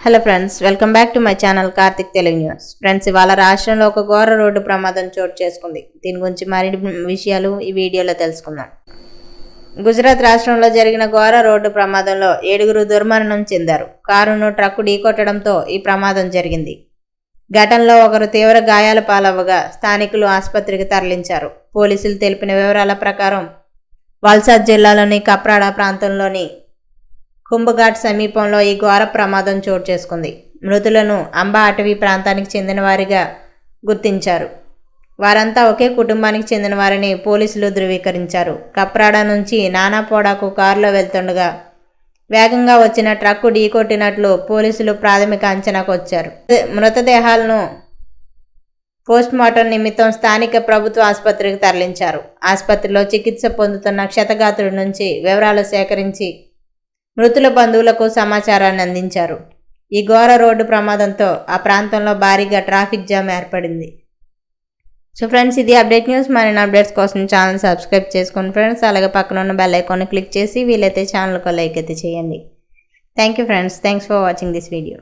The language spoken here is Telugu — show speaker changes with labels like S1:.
S1: Hello friends, welcome back to my channel Karthik Telugu news. Friends, ఇవాళ రాష్ట్రంలో ఒక ఘోర రోడ్డు ప్రమాదం చోటు చేసుకుంది. దీని గురించి మరిన్ని విషయాలు ఈ వీడియోలో తెలుసుకుందాం. గుజరాత్ రాష్ట్రంలో జరిగిన ఘోర రోడ్డు ప్రమాదంలో 7 దుర్మరణం చెందారు. కారును ట్రక్కు ఢీకొట్టడంతో ఈ ప్రమాదం జరిగింది. ఘటనలో ఒకరు తీవ్ర గాయాల పాలవ్వగా స్థానికులు ఆసుపత్రికి తరలించారు. పోలీసులు తెలిపిన వివరాల ప్రకారం వల్సాద్ జిల్లాలోని కప్రాడా ప్రాంతంలోని కుంభఘాట్ సమీపంలో ఈ ఘోర ప్రమాదం చోటు చేసుకుంది. మృతులను అంబా అటవీ ప్రాంతానికి చెందిన వారిగా గుర్తించారు. వారంతా ఒకే కుటుంబానికి చెందినవారని పోలీసులు ధృవీకరించారు. కప్రాడా నుంచి నానాపోడాకు కారులో వెళ్తుండగా వేగంగా వచ్చిన ట్రక్కు ఢీకొట్టినట్లు పోలీసులు ప్రాథమిక అంచనాకు వచ్చారు. మృతదేహాలను పోస్ట్మార్టం నిమిత్తం స్థానిక ప్రభుత్వ ఆసుపత్రికి తరలించారు. ఆసుపత్రిలో చికిత్స పొందుతున్న క్షతగాత్రుడి నుంచి వివరాలు సేకరించి మృతుల బంధువులకు సమాచారాన్ని అందించారు. ఈ ఘోర రోడ్డు ప్రమాదంతో ఆ ప్రాంతంలో భారీగా ట్రాఫిక్ జామ్ ఏర్పడింది. సో ఫ్రెండ్స్, ఇది అప్డేట్ న్యూస్. మరిన్ని అప్డేట్స్ కోసం ఛానల్ సబ్స్క్రైబ్ చేసుకోండి ఫ్రెండ్స్. అలాగే పక్కన ఉన్న బెల్ ఐకాన్ని క్లిక్ చేసి వీలైతే ఛానల్కి లైక్ అయితే చేయండి. Thank you friends. Thanks for watching this video.